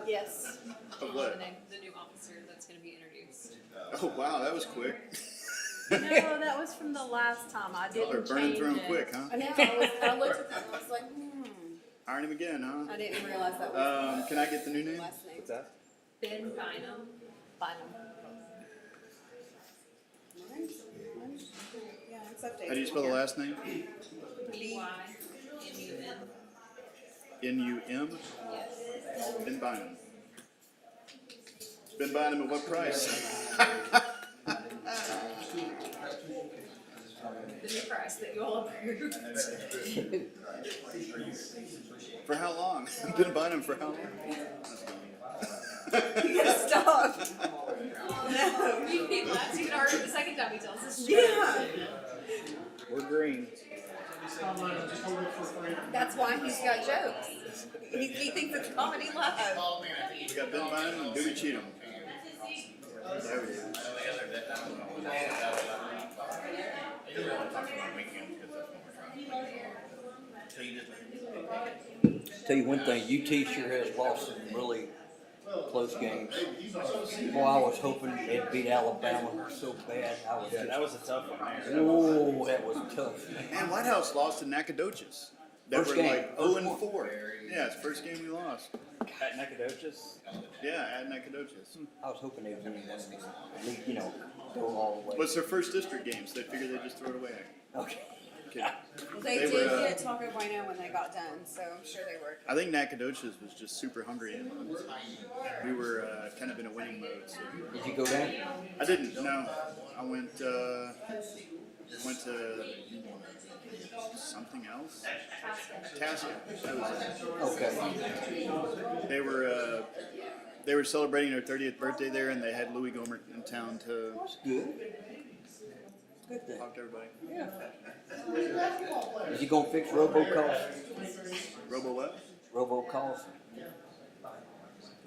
Yes. Of what? The new officer that's going to be introduced. Oh, wow, that was quick. No, that was from the last time. I Y'all are didn't burning change through them it. quick, huh? I know, I looked at that and I was like, Iron him again, huh? I didn't realize that was Can I get the new name? last name. What's that? Ben Bynum. Bynum. Yeah, it's updated. How do you spell the last name? B-Y-M-U-M. N-U-M? Yes. Ben Bynum. Ben Bynum at what price? The new price that you all approved. For how long? Ben Bynum for how long? Stop. He laughs even harder the second time he tells us. Yeah. We're green. That's why he's got jokes. He thinks it's comedy live. We got Ben Bynum and Dewey Cheatham. There we go. Tell you one thing, UT sure has lost some really close games. Boy, I was hoping they'd beat Alabama so bad. I was Yeah, that was a tough one. oh, that was tough. And Whitehouse lost to Nacogdoches. They First were game. like 0-4. Yeah, it's the first game we lost. At Nacogdoches? Yeah, at Nacogdoches. I was hoping they'd win one of these. At least, you know, go all the way. What's their first district game, so they figured they'd just throw it away. Okay. Okay. They They did were, get Taco Bueno when they got done, so I'm sure they were. I think Nacogdoches was just super hungry, and we were kind of in a winning mode. So. Did you go down? I didn't. No, I went to something else. Tasca. That was it. Okay. They were celebrating their 30th birthday there, and they had Louis Gohmert in town to Good. Good thing. talk to everybody. Yeah. Is he gonna fix robocalls? Robo what? Robocalls.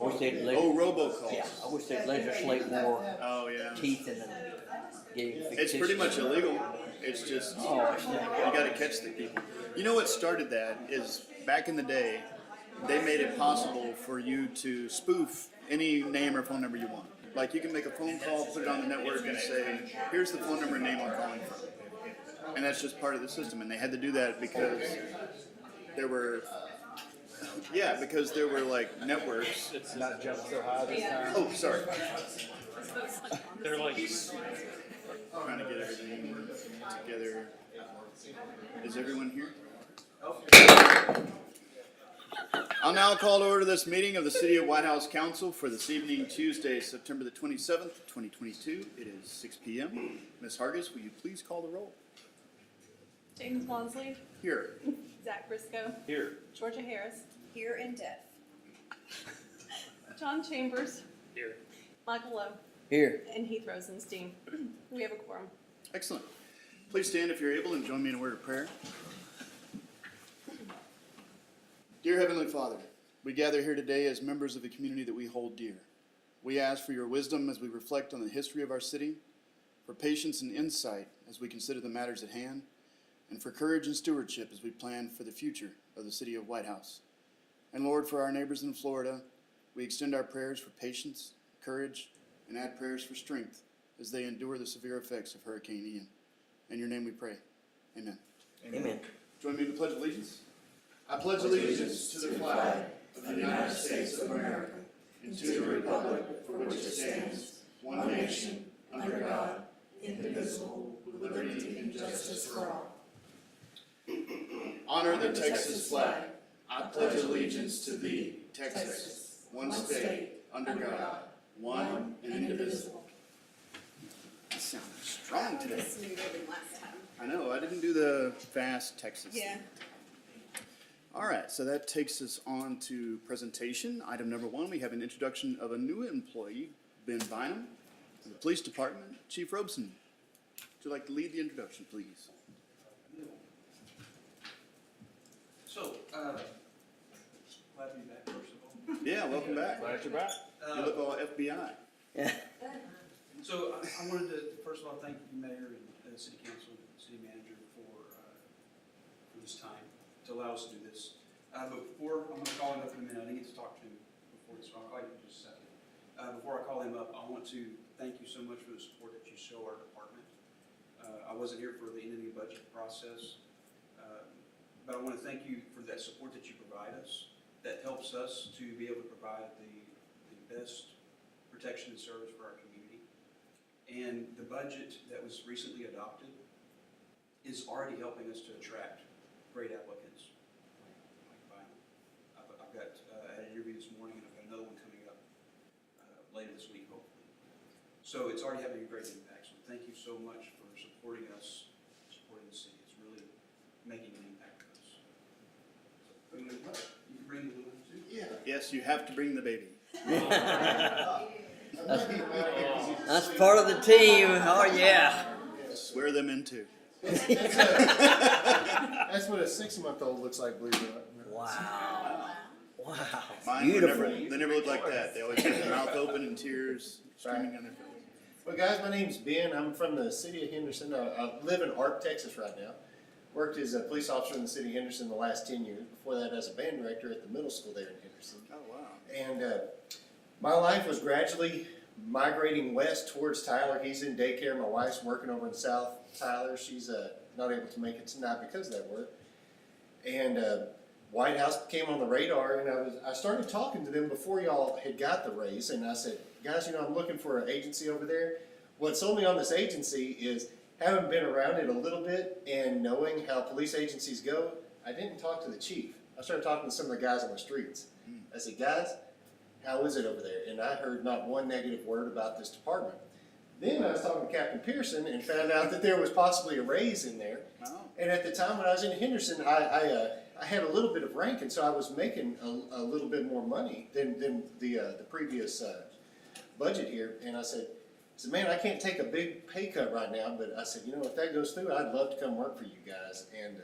I wish they'd Oh, robocalls. yeah, I wish they'd legislate more Oh yeah. teeth in the game. It's pretty much illegal. It's just Oh, it's not. you got to catch the people. You know what started that is back in the day, they made it possible for you to spoof any name or phone number you want. Like you can make a phone call, put it on the network, and say, "Here's the phone number and name I'm calling from," and that's just part of the system. And they had to do that because there were, because there were like networks. It's not jumped so high this time. Oh, sorry. They're like, Trying to get everything together. Is everyone here? I'll now call to order this meeting of the City of Whitehouse Council for this evening, Tuesday, September the 27th, 2022. It is 6 p.m. Ms. Hargis, will you please call the roll? James Wansley, Here. Zach Briscoe, here. Georgia Harris, Here and deaf. John Chambers, Here. Michael Lowe, Here. and Heath Rosenstein. We have a quorum. Excellent. Please stand if you're able and join me in a word of prayer. Dear Heavenly Father, we gather here today as members of a community that we hold dear. We ask for your wisdom as we reflect on the history of our city, for patience and insight as we consider the matters at hand, and for courage and stewardship as we plan for the future of the city of Whitehouse. And Lord, for our neighbors in Florida, we extend our prayers for patience, courage, and add prayers for strength as they endure the severe effects of Hurricane Ian. In your name we pray. Amen. Amen. Join me in the Pledge of Allegiance. I pledge allegiance to the flag of the United States of America and to the republic for which it stands, one nation, under God, indivisible, with liberty and justice for all. Honor the Texas flag. I pledge allegiance to thee, Texas, one state, under God, one and indivisible. That sounds strong today. Smoother than last time. I know, I didn't do the fast Texas. Yeah. All right, so that takes us on to presentation. Item number 1, we have an introduction of a new employee, Ben Bynum, of the Police Department. Chief Robeson, would you like to lead the introduction, please? So, glad to be back, first of all. Yeah, welcome back. Glad you're back. You look all FBI. Yeah. So I wanted to, first of all, thank the mayor and the city council and the city manager for this time to allow us to do this. But before, I'm going to call him up in a minute. I didn't get to talk to him before this, I'll call you in just a second. Before I call him up, I want to thank you so much for the support that you show our department. I wasn't here for the end of the budget process, but I want to thank you for that support that you provide us. That helps us to be able to provide the best protection and service for our community. And the budget that was recently adopted is already helping us to attract great applicants like Bynum. I've got I had an interview this morning, and I've got another one coming up later this week, hopefully. So it's already having a great impact. So thank you so much for supporting us, supporting the city. It's really making an impact with us. So, you can bring the little one too. Yeah. Yes, you have to bring the baby. That's part of the team. Oh, yeah. Swear them in too. That's what a 6-month-old looks like, believe it or not. Wow. Wow. Mine Beautiful. they never look like that. They always have their mouth open and tears streaming down their face. Well, guys, my name's Ben. I'm from the city of Henderson. I live in Arp, Texas right now. Worked as a police officer in the city of Henderson the last 10 years. Before that, as a band director at the middle school there in Henderson. Oh, wow. And my life was gradually migrating west towards Tyler. He's in daycare. My wife's working over in South Tyler. She's not able to make it tonight because of that work. And Whitehouse came on the radar, and I started talking to them before y'all had got the raise. And I said, guys, I'm looking for an agency over there. What sold me on this agency is having been around it a little bit and knowing how police agencies go. I didn't talk to the chief. I started talking to some of the guys on the streets. I said, guys, how is it over there? And I heard not one negative word about this department. Then I was talking to Captain Pearson and found out that there was possibly a raise in there. Oh. And at the time when I was in Henderson, I had a little bit of rank, and so I was making a little bit more money than the previous budget here. And I said, man, I can't take a big pay cut right now, but I said, if that goes through, I'd love to come work for you guys. And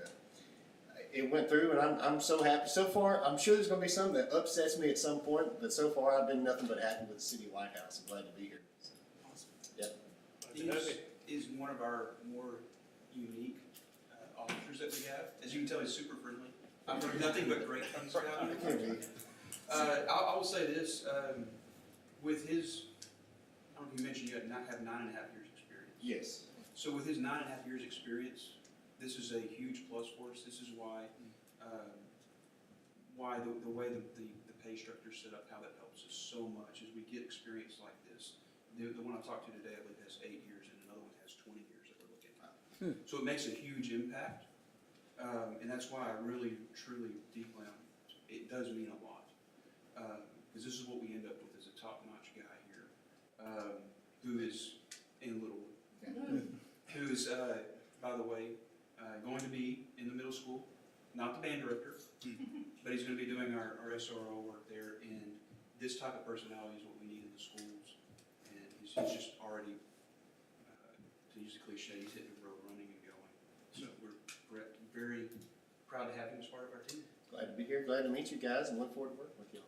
it went through, and I'm so happy. So far, I'm sure there's going to be something that upsets me at some point, but so far I've been nothing but happy with the city Whitehouse. I'm glad to be here. Yep. He is one of our more unique officers that we have. As you can tell, he's super friendly. I've heard nothing but great things about him. I will say this, with his, I don't know if you mentioned you have 9.5 years experience. Yes. So with his 9.5 years experience, this is a huge plus for us. This is why the way the pay structure is set up, how that helps us so much, is we get experience like this. The one I talked to today, I believe, has 8 years, and another one has 20 years that we're looking at. So it makes a huge impact, and that's why I really, truly, deeply, it does mean a lot. Because this is what we end up with, is a top-notch guy here, who is in Littlewood, who is, by the way, going to be in the middle school, not the band director, but he's going to be doing our SRO work there, and this type of personality is what we need in the schools, and he's just already, to use the cliche, he's hitting the road running and going. So we're very proud to have him as part of our team. Glad to be here. Glad to meet you guys, and look forward to working with y'all.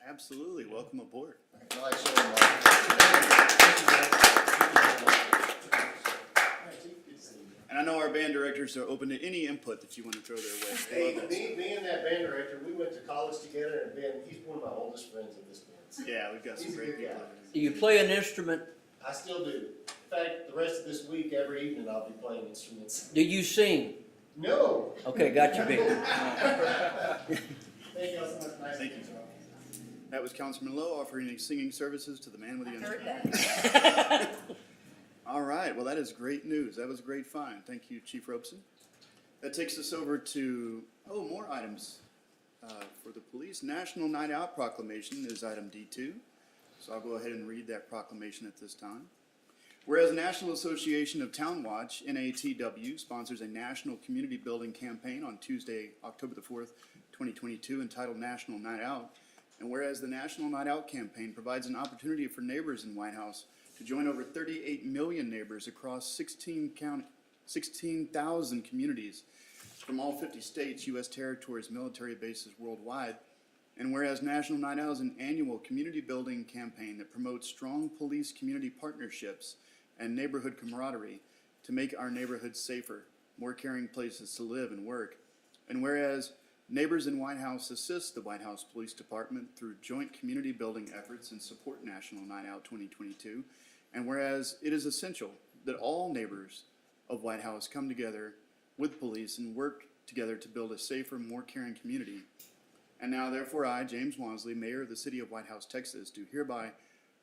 Absolutely. Welcome aboard. I like showing my. And I know our band directors are open to any input that you want to throw their way. They love that Me and that band director, we went to college together, and Ben, he's one of my oldest friends at this point. stuff. Yeah, we've got some He's a great good people. guy. Do you play an instrument? I still do. In fact, the rest of this week, every evening, I'll be playing instruments. Do you sing? No. Okay, got you, big. Thank y'all so much. Nice Thank to you. meet y'all. That was Councilman Lowe offering his singing services to the man with the Heard instrument. that. All right, well, that is great news. That was a great find. Thank you, Chief Robeson. That takes us over to, more items for the police. National Night Out Proclamation is item D2. So I'll go ahead and read that proclamation at this time. Whereas National Association of Town Watch, NATW, sponsors a national community building campaign on Tuesday, October the 4th, 2022, entitled National Night Out. And whereas the National Night Out campaign provides an opportunity for neighbors in Whitehouse to join over 38 million neighbors across 16,000 communities from all 50 states, U.S. territories, military bases worldwide. And whereas National Night Out is an annual community building campaign that promotes strong police community partnerships and neighborhood camaraderie to make our neighborhoods safer, more caring places to live and work. And whereas Neighbors in Whitehouse assist the Whitehouse Police Department through joint community building efforts and support National Night Out 2022. And whereas it is essential that all neighbors of Whitehouse come together with police and work together to build a safer, more caring community. And now, therefore, I, James Wansley, Mayor of the City of Whitehouse, Texas, do hereby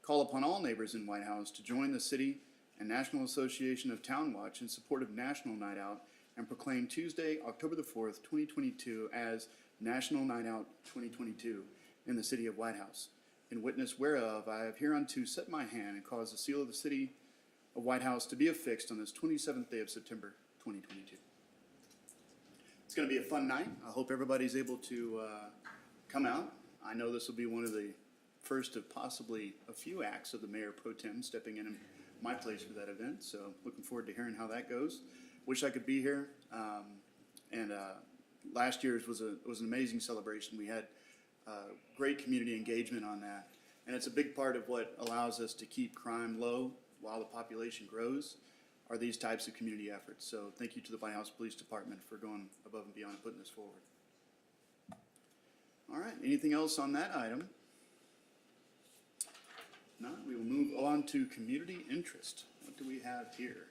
call upon all neighbors in Whitehouse to join the City and National Association of Town Watch in support of National Night Out and proclaim Tuesday, October the 4th, 2022 as National Night Out 2022 in the City of Whitehouse. In witness whereof, I have hereunto set my hand and caused the seal of the City of Whitehouse to be affixed on this 27th day of September 2022. It's going to be a fun night. I hope everybody's able to come out. I know this will be one of the first of possibly a few acts of the Mayor Pro Tem stepping in my place for that event. So looking forward to hearing how that goes. Wish I could be here. Last year's was an amazing celebration. We had great community engagement on that. And it's a big part of what allows us to keep crime low while the population grows are these types of community efforts. So thank you to the Whitehouse Police Department for going above and beyond and putting this forward. All right, anything else on that item? No, we will move on to community interest. What do we have here?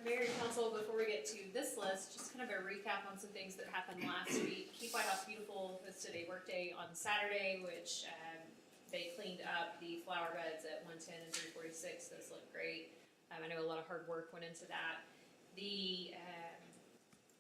Mayor and Council, before we get to this list, just kind of a recap on some things that happened last week. Keep Whitehouse Beautiful hosted a workday on Saturday, which they cleaned up the flower beds at 110 and 346. Those look great. I know a lot of hard work went into that.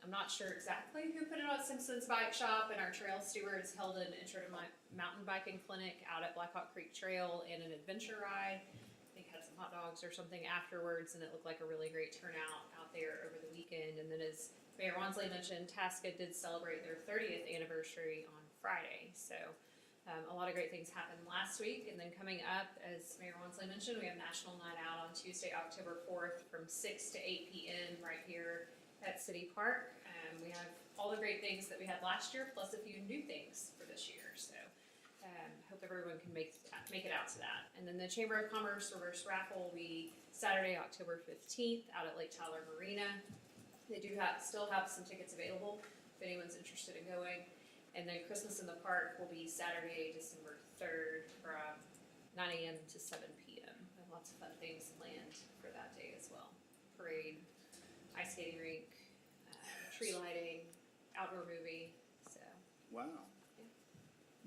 I'm not sure exactly who put it on Simpson's Bike Shop, and our trail stewards held an intro to mountain biking clinic out at Black Hawk Creek Trail and an adventure ride. I think had some hot dogs or something afterwards, and it looked like a really great turnout out there over the weekend. And then, as Mayor Wansley mentioned, Tasca did celebrate their 30th anniversary on Friday. So a lot of great things happened last week. And then coming up, as Mayor Wansley mentioned, we have National Night Out on Tuesday, October 4th from 6 to 8 p.m. right here at City Park. We have all the great things that we had last year, plus a few new things for this year. So hope everyone can make it out to that. And then the Chamber of Commerce reverse raffle will be Saturday, October 15th out at Lake Tyler Marina. They do still have some tickets available if anyone's interested in going. And then Christmas in the Park will be Saturday, December 3rd from 9 a.m. to 7 p.m. And lots of fun things planned for that day as well. Parade, ice skating rink, tree lighting, outdoor movie. So Wow.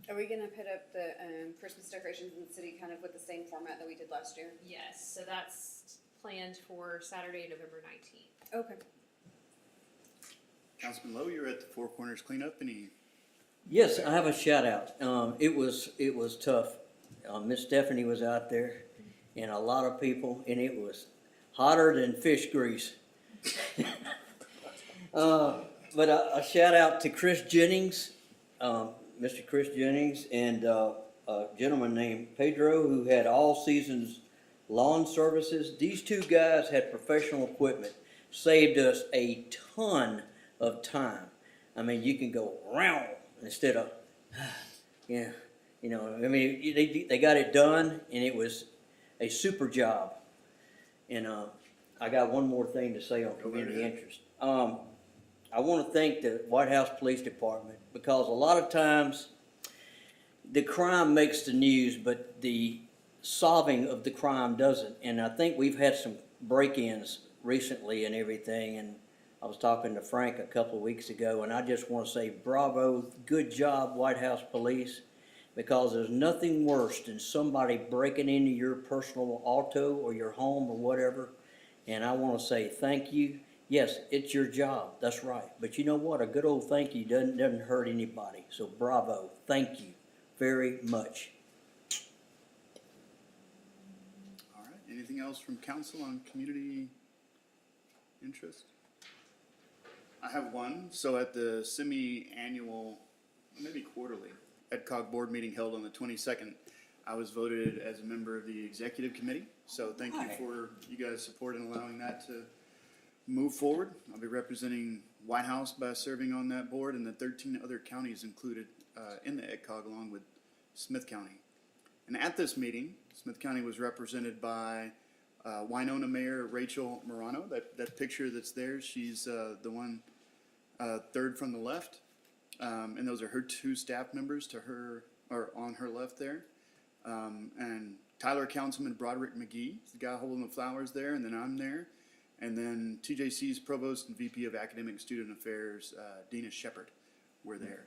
Are we gonna put up the Christmas decorations in the city kind of with the same format that we did last year? yes, so that's planned for Saturday, November 19th. Okay. Councilman Lowe, you're at the Four Corners cleanup. Any? Yes, I have a shout out. It was tough. Miss Stephanie was out there, and a lot of people, and it was hotter than fish grease. But a shout out to Chris Jennings, Mr. Chris Jennings, and a gentleman named Pedro who had all seasons lawn services. These two guys had professional equipment, saved us a ton of time. I mean, you can go round instead of, yeah, you know, I mean, they got it done, and it was a super job. And I got one more thing to say on community interest. I want to thank the Whitehouse Police Department, because a lot of times the crime makes the news, but the solving of the crime doesn't. And I think we've had some break-ins recently and everything, and I was talking to Frank a couple of weeks ago, and I just want to say bravo, good job, Whitehouse Police, because there's nothing worse than somebody breaking into your personal auto or your home or whatever. And I want to say thank you. Yes, it's your job, that's right. But you know what? A good old thank you doesn't hurt anybody. So bravo, thank you very much. All right. Anything else from council on community interest? I have one. So at the semi-annual, maybe quarterly, EDCOG board meeting held on the 22nd, I was voted as a member of the executive committee. So thank you for you guys' support in allowing that to move forward. I'll be representing Whitehouse by serving on that board, and the 13 other counties included in the EDCOG, along with Smith County. And at this meeting, Smith County was represented by Winona Mayor Rachel Morano. That picture that's there, she's the one third from the left. And those are her two staff members to her, or on her left there. And Tyler Councilman Broderick McGee, the guy holding the flowers there, and then I'm there. And then TJC's Provost and VP of Academic and Student Affairs, Dina Shepard, were there.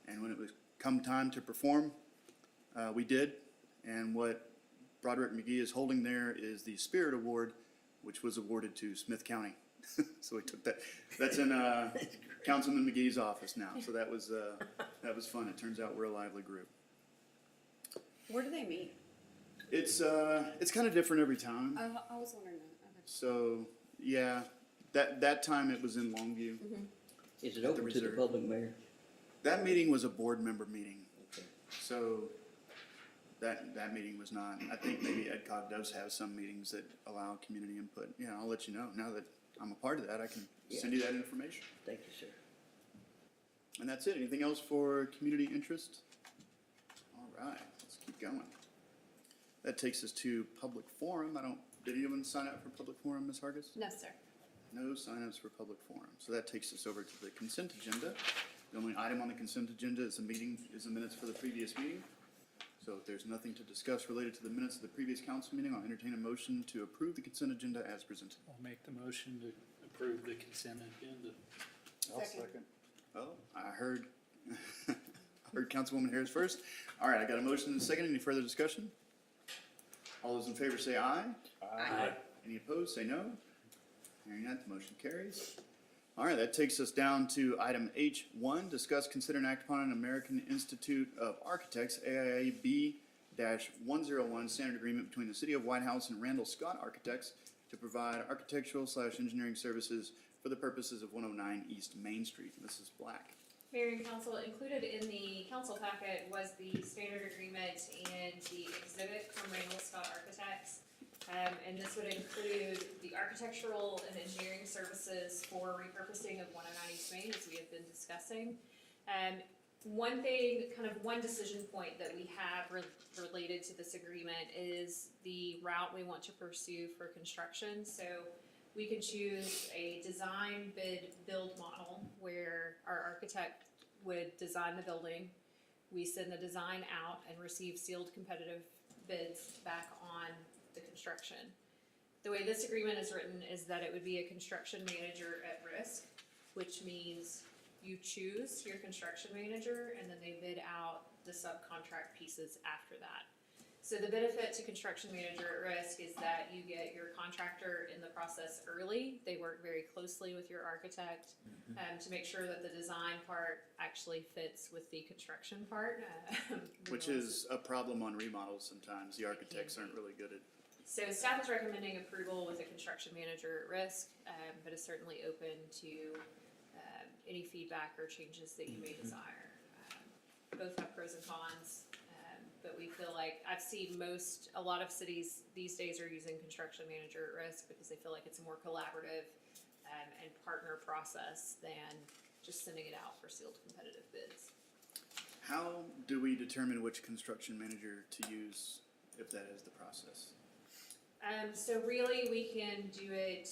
And when it was come time to perform, we did. And what Broderick McGee is holding there is the Spirit Award, which was awarded to Smith County. So we took that. That's in Councilman McGee's office now. So that was fun. It turns out we're a lively group. Where do they meet? It's kind of different every time. I was wondering that. Okay. So yeah, that time it was in Longview. Is it At the open to the reserve. public, Mayor? That meeting was a board member meeting. Okay. So that meeting was not. I think maybe EdCog does have some meetings that allow community input. Yeah, I'll let you know. Now that I'm a part of that, I can send you that information. Thank you, sir. And that's it. Anything else for community interest? All right, let's keep going. That takes us to public forum. Did anyone sign up for public forum, Ms. Hargis? No, sir. No signups for public forum. So that takes us over to the consent agenda. The only item on the consent agenda is the minutes for the previous meeting. So if there's nothing to discuss related to the minutes of the previous council meeting, I'll entertain a motion to approve the consent agenda as presented. I'll make the motion to approve the consent agenda. I'll second. Oh, I heard Councilwoman Harris first. All right, I got a motion and a second. Any further discussion? All those in favor say aye. Aye. Any opposed, say no. Hearing that, the motion carries. All right, that takes us down to item H1, discuss, consider, and act upon an American Institute of Architects, AIA B-101 standard agreement between the City of Whitehouse and Randall Scott Architects to provide architectural/engineering services for the purposes of 109 East Main Street. Mrs. Black. Mayor and council, included in the council packet was the standard agreement and the exhibit from Randall Scott Architects. And this would include the architectural and engineering services for repurposing of 109 East Main, as we have been discussing. One thing, one decision point that we have related to this agreement is the route we want to pursue for construction. So we can choose a design, bid, build model where our architect would design the building. We send the design out and receive sealed competitive bids back on the construction. The way this agreement is written is that it would be a construction manager at risk, which means you choose your construction manager and then they bid out the subcontract pieces after that. So the benefit to construction manager at risk is that you get your contractor in the process early. They work very closely with your architect to make sure that the design part actually fits with the construction part. Which is a problem on remodels sometimes. The architects aren't really good at. So staff is recommending approval with a construction manager at risk, but is certainly open to any feedback or changes that you may desire. Both have pros and cons, but we feel like I've seen a lot of cities these days are using construction manager at risk because they feel like it's a more collaborative and partner process than just sending it out for sealed competitive bids. How do we determine which construction manager to use if that is the process? So really, we can do it.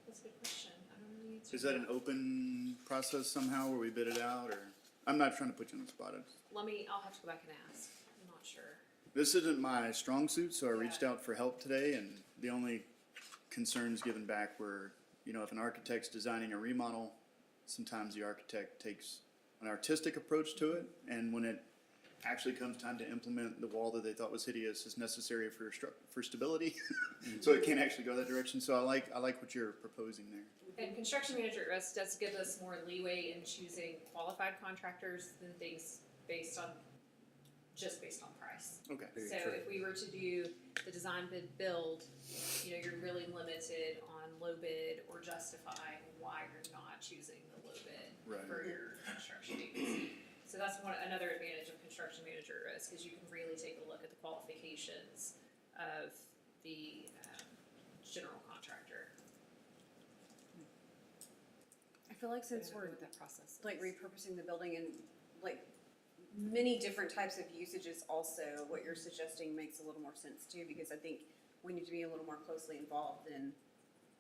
That's a good question. I don't know the answer. Is that an open process somehow where we bid it out, or? I'm not trying to put you on the spot. I'll have to go back and ask. I'm not sure. This isn't my strong suit, so I reached out for help today, and the only concerns given back were, if an architect's designing a remodel, sometimes the architect takes an artistic approach to it, and when it actually comes time to implement the wall that they thought was hideous is necessary for stability, so it can't actually go that direction. So I like what you're proposing there. And construction manager at risk does give us more leeway in choosing qualified contractors than things based on price. Okay. So if we were to do the design bid build, you're really limited on low bid or justifying why you're not choosing the low bid Right. for your construction agency. So that's another advantage of construction manager at risk is you can really take a look at the qualifications of the general contractor. I feel like since we're What that process is. like repurposing the building and like many different types of usages also, what you're suggesting makes a little more sense too, because I think we need to be a little more closely involved in,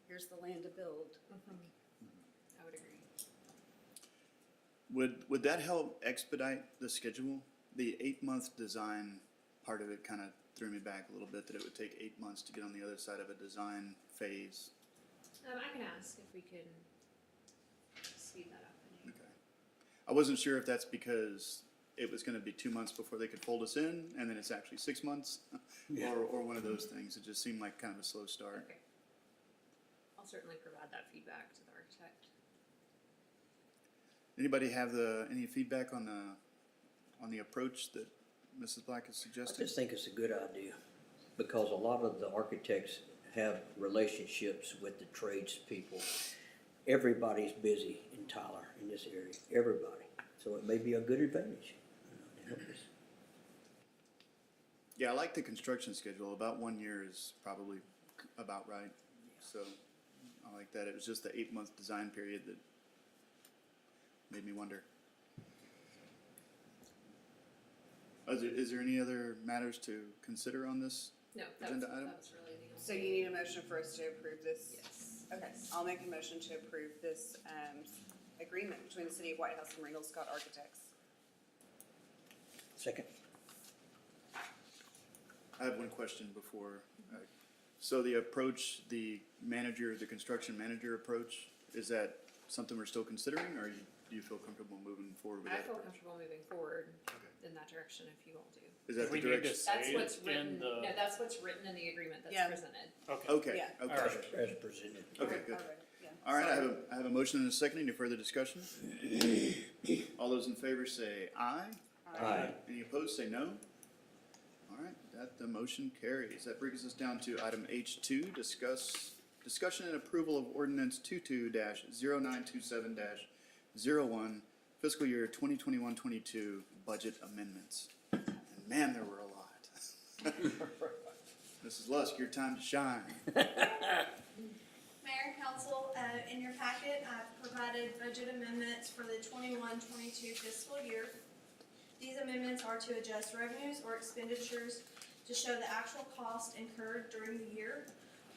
here's the land to build. I would agree. Would that help expedite the schedule? The 8-month design part of it kind of threw me back a little bit, that it would take 8 months to get on the other side of a design phase. I can ask if we can speed that up. Okay. I wasn't sure if that's because it was gonna be 2 months before they could fold us in, and then it's actually 6 months, or one of those things. It just seemed like kind of a slow start. Okay. I'll certainly provide that feedback to the architect. Anybody have any feedback on the approach that Mrs. Black has I suggested? just think it's a good idea, because a lot of the architects have relationships with the tradespeople. Everybody's busy in Tyler, in this area, everybody. So it may be a good advantage, to help us. Yeah, I like the construction schedule. About 1 year is probably about right. So I like that. It was just the 8-month design period that made me wonder. Is there any other matters to consider on this? No, Agenda item? that was really the only. So you need a motion for us to approve this? Yes. Okay, I'll make a motion to approve this, agreement between the city of Whitehouse and Randall Scott Architects. Second. I have one question before. So the approach, the construction manager approach, is that something we're still considering, or do you feel comfortable moving forward with I that feel approach? comfortable moving forward Okay. in that direction if you all do. Is that We the need to direction? That's say what's it written, in the. no, that's what's written in the agreement that's Yeah. presented. Okay. Okay, Yeah. okay. All right. As presented. Okay, good. Yeah. All right, Sorry. I have a motion and a second. Any further discussion? All those in favor say aye. Aye. Any opposed, say no. All right, the motion carries. That brings us down to item H2, discussion and approval of ordinance 22-0927-01, fiscal year 2021-22 budget amendments. And man, there were a lot. Mrs. Lusk, your time to shine. Mayor, council, in your packet, I've provided budget amendments for the 21-22 fiscal year. These amendments are to adjust revenues or expenditures to show the actual cost incurred during the year,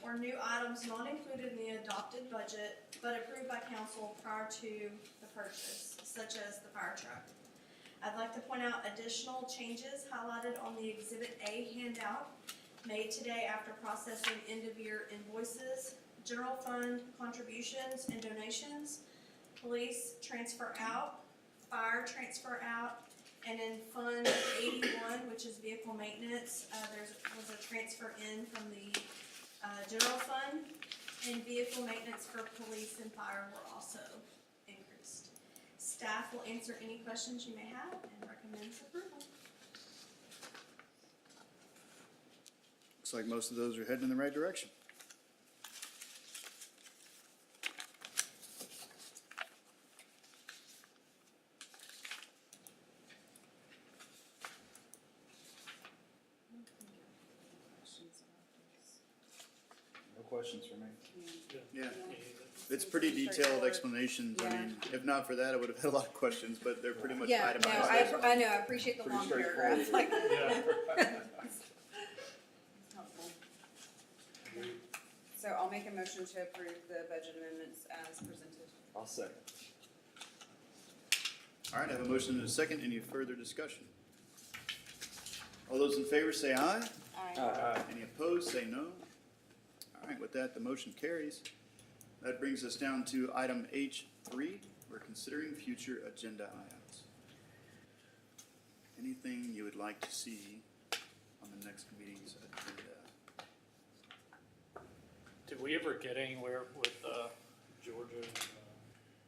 or new items not included in the adopted budget, but approved by council prior to the purchase, such as the fire truck. I'd like to point out additional changes highlighted on the Exhibit A handout, made today after processing end-of-year invoices, general fund contributions and donations, police transfer out, fire transfer out, and in Fund 81, which is vehicle maintenance, there was a transfer in from the general fund, and vehicle maintenance for police and fire were also increased. Staff will answer any questions you may have and recommends approval. Looks like most of those are heading in the right direction. No questions for me. Yeah, it's pretty detailed explanations. I Yeah. mean, if not for that, I would have had a lot of questions, but they're pretty much Yeah, no, itemized. I know, I appreciate the Pretty long straightforward. paragraph, like. Yeah. Helpful. So I'll make a motion to approve the budget amendments as presented. I'll second. All right, I have a motion and a second. Any further discussion? All those in favor say aye. Aye. Any opposed, say no. All right, with that, the motion carries. That brings us down to item H3. We're considering future agenda items. Anything you would like to see on the next meeting's agenda? Did we ever get anywhere with Georgia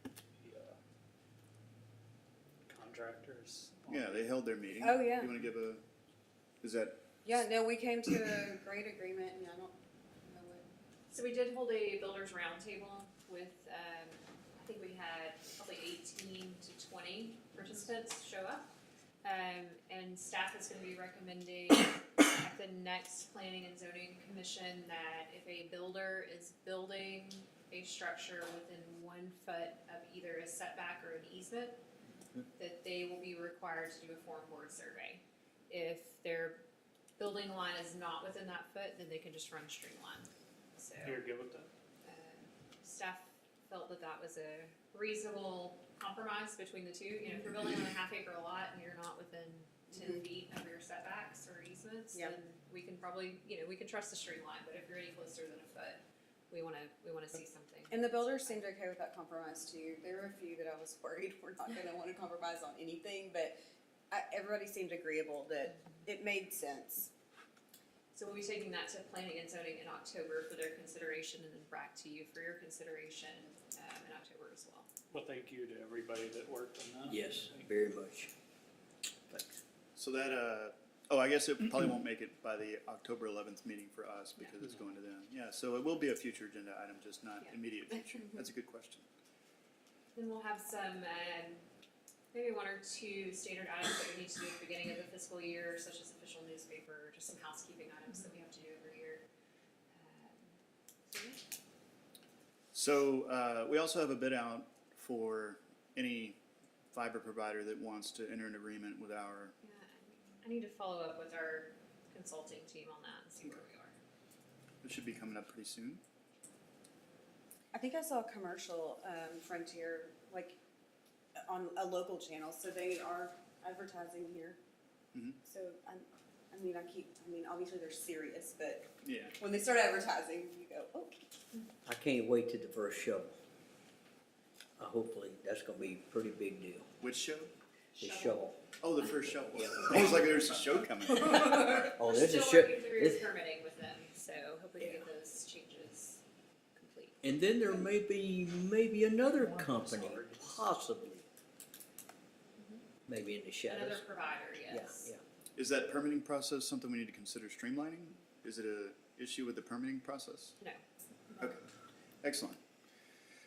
and the contractors? Yeah, they held their meeting. Oh, yeah. You want to give is that, Yeah, no, we came to a great agreement, and I don't know what. So we did hold a builders roundtable with, I think we had probably 18 to 20 participants show up. And staff is gonna be recommending at the next planning and zoning commission that if a builder is building a structure within 1 foot of either a setback or an easement, that they will be required to do a form board survey. If their building line is not within that foot, then they can just run streamline. So You're good with that? staff felt that that was a reasonable compromise between the two. You know, if you're building on a half-acre lot and you're not within 10 feet of your setbacks or easements, Yeah. then we can probably, you know, we can trust the streamline, but if you're any closer than a foot, we wanna see something. And the builders seemed okay with that compromise too. There were a few that I was worried were not gonna wanna compromise on anything, but everybody seemed agreeable that it made sense. So we'll be taking that to planning and zoning in October for their consideration and then back to you for your consideration, in October as well. Well, thank you to everybody that worked on that. Yes, very much. Thanks. So that, I guess it probably won't make it by the October 11th meeting for us because it's going to them. Yeah, so it will be a future agenda item, just not Yeah. immediate future. That's a good question. Then we'll have some, maybe one or two standard items that we need to do at the beginning of the fiscal year, such as official newspaper, just some housekeeping items that we have to do every year. So yeah. So we also have a bid out for any fiber provider that wants to enter an agreement with our, Yeah, I need to follow up with our consulting team on that and see where we are. it should be coming up pretty soon. I think I saw a commercial, Frontier, like, on a local channel, so they are advertising here. Mhm. So, obviously they're serious, but Yeah. when they start advertising, you go, oh. I can't wait to the first shovel. Hopefully, that's gonna be a pretty big deal, Which show? the shovel. Oh, the first show. I was like, there's a show coming. Oh, We're there's a still show. working through permitting with them, so hoping to get those changes complete. And then there may be another company, possibly. Maybe in the shadows. Another provider, Yeah, yes. yeah. Is that permitting process something we need to consider streamlining? Is it a issue with the permitting process? No. Okay, excellent.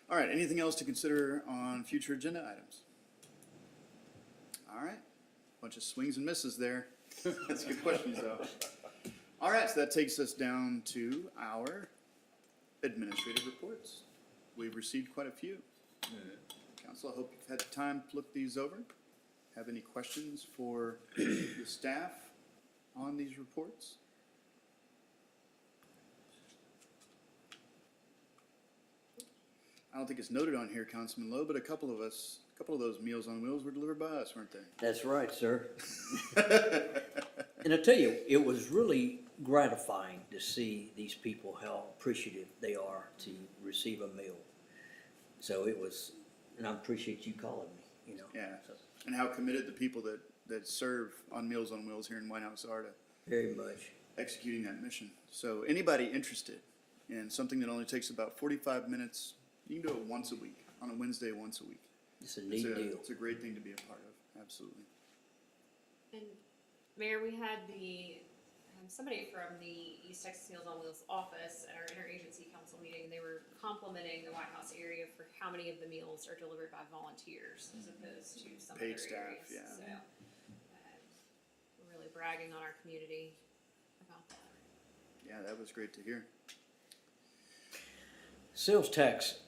All right, anything else to consider on future agenda items? All right, bunch of swings and misses there. That's good questions though. All right, so that takes us down to our administrative reports. We've received quite a few. Council, I hope you've had time to look these over. Have any questions for the staff on these reports? I don't think it's noted on here, Councilman Lowe, but a couple of those Meals on Wheels were delivered by us, weren't they? That's right, sir. And I tell you, it was really gratifying to see these people, how appreciative they are to receive a meal. So it was, and I appreciate you calling me, you know. Yeah, So, and how committed the people that serve on Meals on Wheels here in Whitehouse are to very much. executing that mission. So anybody interested in something that only takes about 45 minutes, you can do it once a week, on a Wednesday, once a week. It's a neat deal. It's a great thing to be a part of, absolutely. And Mayor, we had somebody from the East Texas Meals on Wheels office at our interagency council meeting. They were complimenting the Whitehouse area for how many of the meals are delivered by volunteers as opposed to some Paid other staff, areas. yeah. So, we're really bragging on our community about that. Yeah, that was great to hear. Sales tax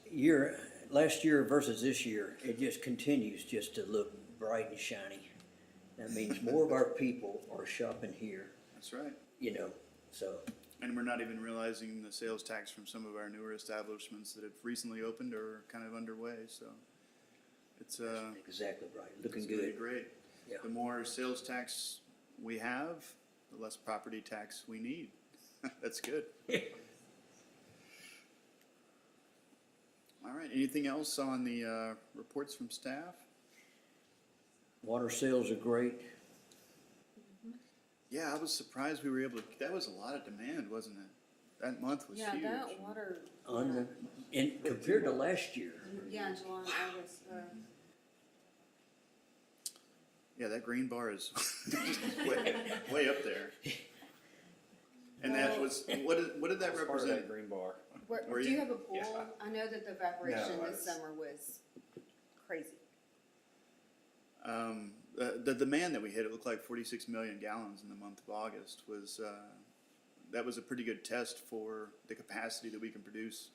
last year versus this year, it just continues just to look bright and shiny. That means more of our people are shopping here, That's right. you know, so. And we're not even realizing the sales tax from some of our newer establishments that have recently opened or are kind of underway, so it's Exactly right, looking it's really good. great. Yeah. The more sales tax we have, the less property tax we need. That's good. All right, anything else on the reports from staff? Water sales are great. Yeah, I was surprised we were able to, that was a lot of demand, wasn't it? That month was Yeah, huge. that water, And compared to last year, yeah, in July and August, Yeah, that green bar is way up there. And that was, what did that represent? green bar. Were do you? you have a pool? Yeah. I know that the evaporation No, this summer was crazy. The demand that we hit, it looked like 46 million gallons in the month of August was, that was a pretty good test for the capacity that we can produce,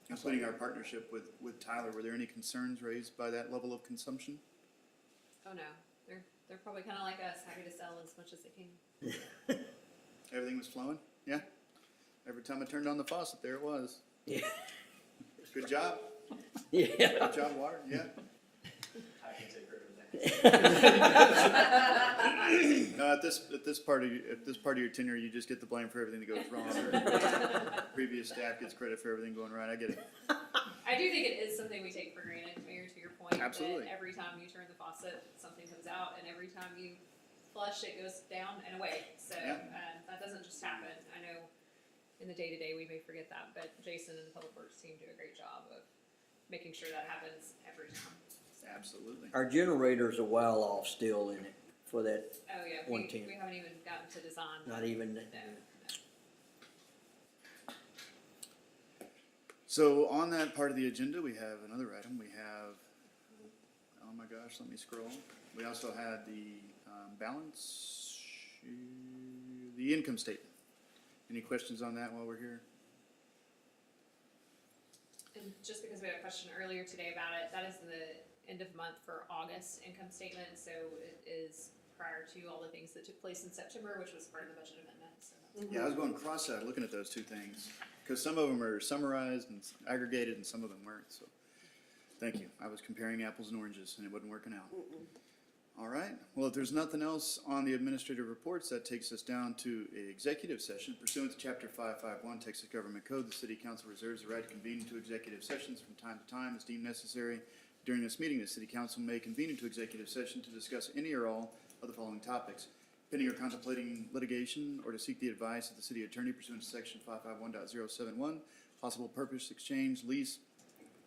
including our partnership with Tyler. Were there any concerns raised by that level of consumption? Oh no, they're probably kind of like us, happy to sell as much as they can. Everything was flowing? Yeah? Every time I turned on the faucet, there it was. yeah, Good job. Yeah. Good job, Water, yeah. I can take credit for that. No, at this part of your tenure, you just get the blame for everything that goes wrong. Previous staff gets credit for everything going right, I get it. I do think it is something we take for granted, Mayor, to your point. Absolutely. That every time you turn the faucet, something comes out, and every time you flush, it goes down and away. So, Yeah. that doesn't just happen. I know in the day-to-day, we may forget that, but Jason and the Public Works team do a great job of making sure that happens every time. So, Absolutely. Our generator's a while off still in it for that, oh yeah, we 110. haven't even gotten to design. not even, No. So on that part of the agenda, we have another item. We have, oh my gosh, let me scroll. We also had the balance, the income statement. Any questions on that while we're here? And just because we had a question earlier today about it, that is the end of month for August income statement, so it is prior to all the things that took place in September, which was part of the budget amendment, so. Yeah, I was going cross-eyed looking at those two things, because some of them are summarized and aggregated and some of them weren't, so. Thank you. I was comparing apples and oranges and it wasn't working out. All right, well, if there's nothing else on the administrative reports, that takes us down to an executive session. Pursuant to Chapter 551 Texas Government Code, the City Council reserves the right to convene into executive sessions from time to time as deemed necessary. During this meeting, the City Council may convene into executive session to discuss any or all of the following topics: pending or contemplating litigation, or to seek the advice of the city attorney pursuant to Section 551.071, possible purpose, exchange, lease,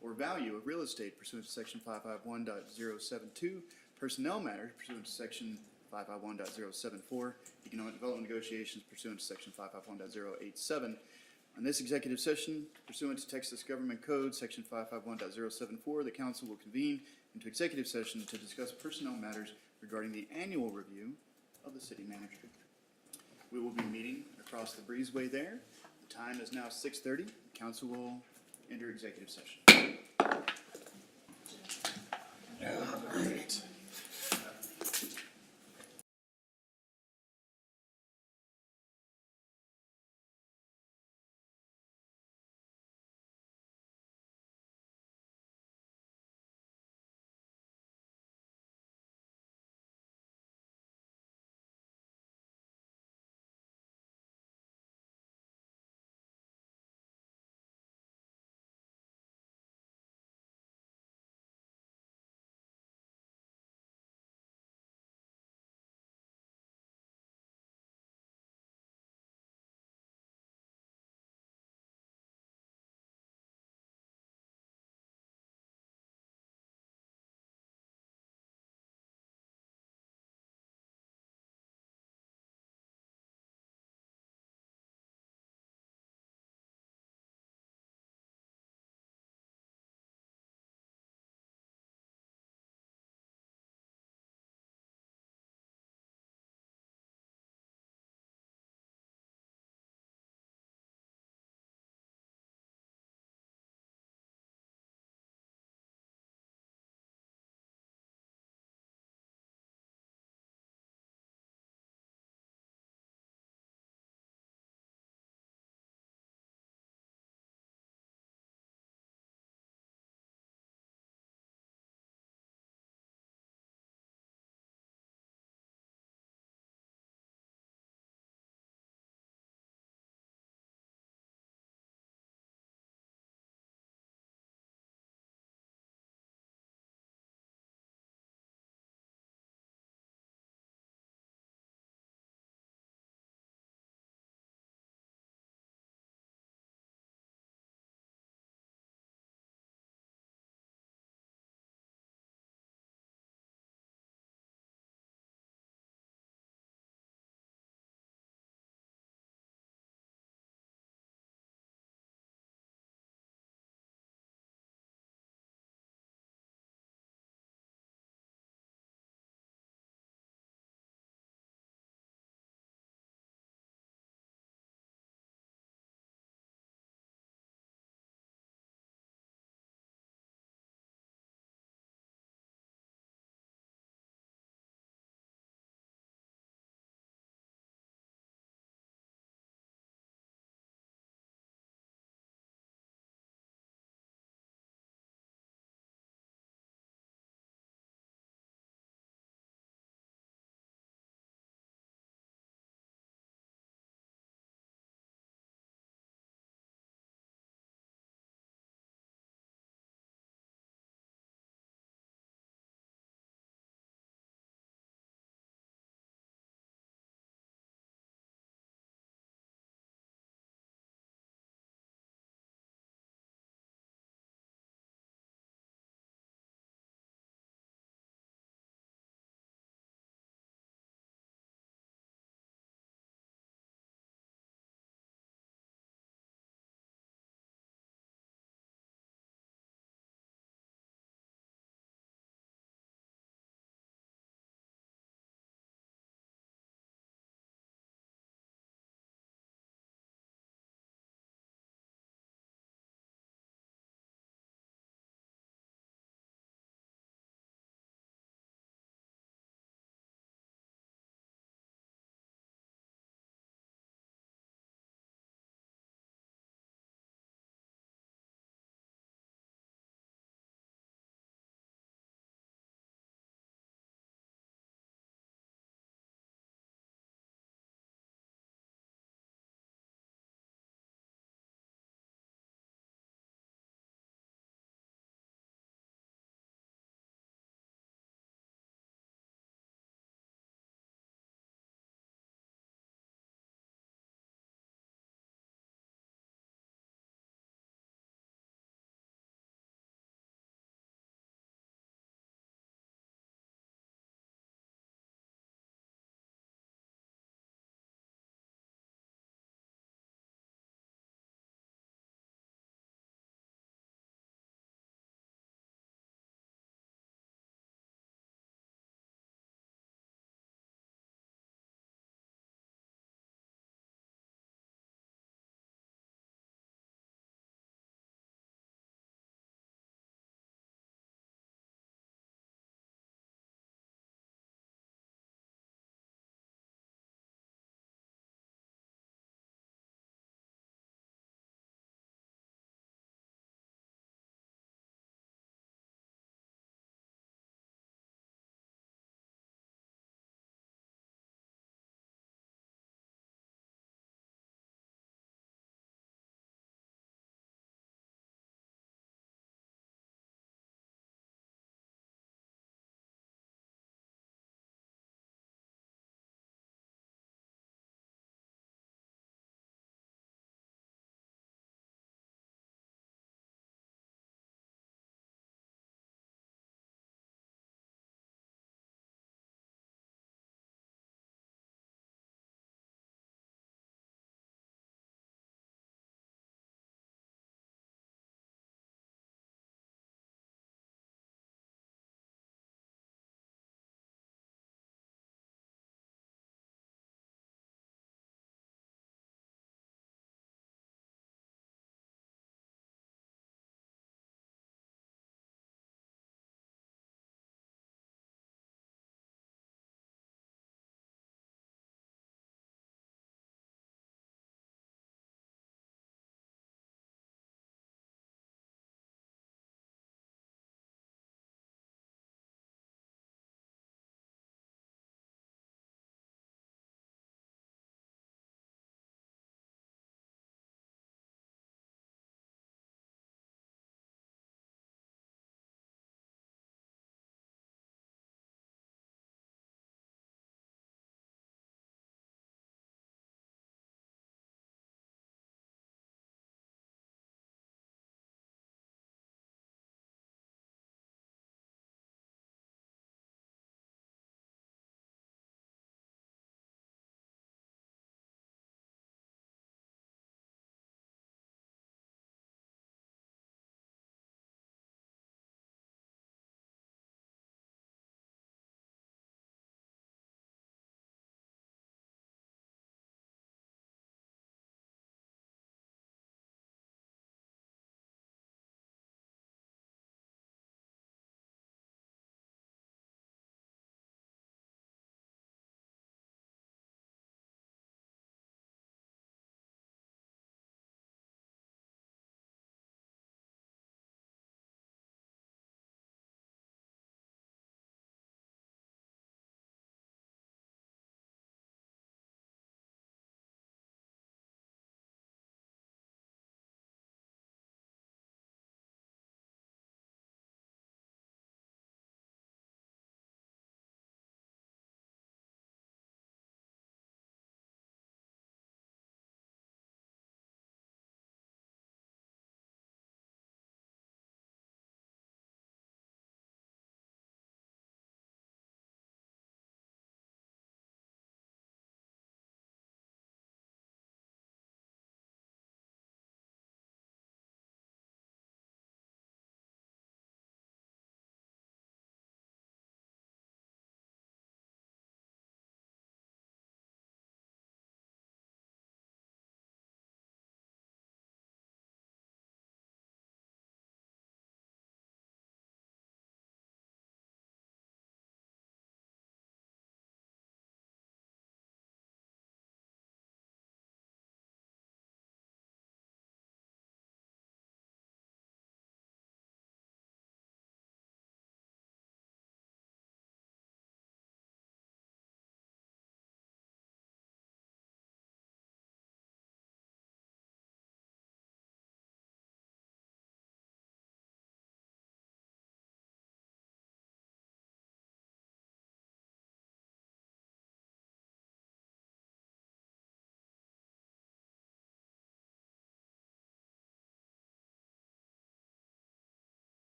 or value of real estate pursuant to Section 551.072, personnel matters pursuant to Section 551.074, economic development negotiations pursuant to Section 551.087. On this executive session, pursuant to Texas Government Code, Section 551.074, the council will convene into executive session to discuss personnel matters regarding the annual review of the city manager. We will be meeting across the breezeway there. The time is now 6:30. The council will enter executive session.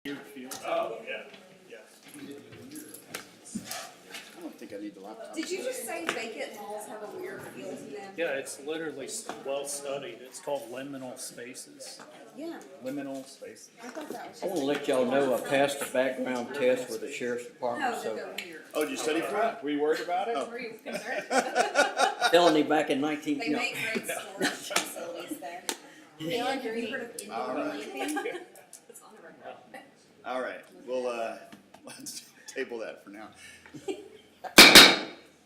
Oh, yeah, yeah. I don't think I need the laptop. Did you just say vacant malls have a weird feel to them? Yeah, it's literally well studied. It's called liminal spaces. Yeah, Liminal spaces. I thought that was I just. wanna let y'all know I passed the background test with the sheriff's No, department, that so they're weird. Oh, did you study for it? Were you worried about it? Were you concerned? felony back in 19, They no. make great storage facilities there. They Have agree. you heard of Indian All right. camping? It's on the record. All right, well, let's table that for now.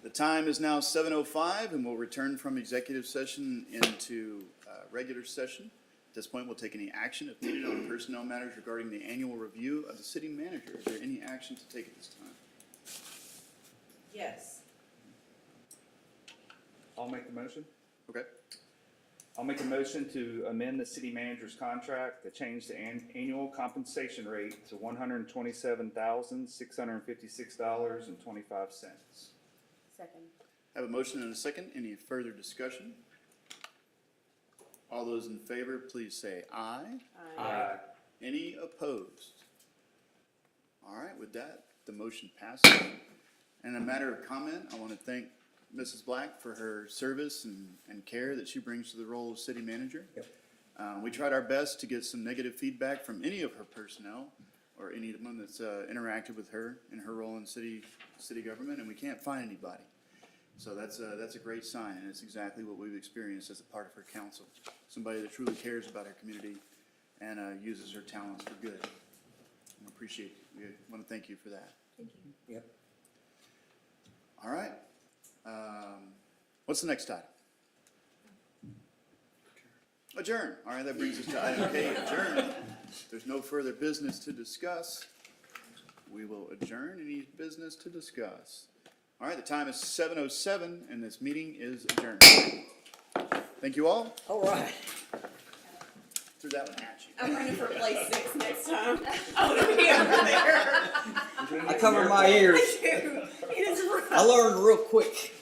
The time is now 7:05, and we'll return from executive session into regular session. At this point, we'll take any action if needed on personnel matters regarding the annual review of the city manager. Is there any action to take at this time? Yes. I'll make the motion. Okay, I'll make a motion to amend the city manager's contract to change the annual compensation rate to $127,656.25. Second. have a motion and a second. Any further discussion? All those in favor, please say aye. Aye. Any opposed? All right, with that, the motion passes. And a matter of comment, I want to thank Mrs. Black for her service and care that she brings to the role of city manager. Yep. We tried our best to get some negative feedback from any of her personnel or anyone that's interacted with her in her role in city government, and we can't find anybody. So that's a great sign, and it's exactly what we've experienced as a part of her council. Somebody that truly cares about her community and uses her talents for good. We appreciate it. We want to thank you for that. Yep. All right. What's the next item? Adjourn. All right, that brings us to item K, adjourn. There's no further business to discuss. We will adjourn. Any business to discuss? All right, the time is 7:07, and this meeting is adjourned. Thank you all. All right. Threw that one at you. I'm running for place 6 next time. I'm gonna be over there. I cover my ears. It is rough. I learned real quick.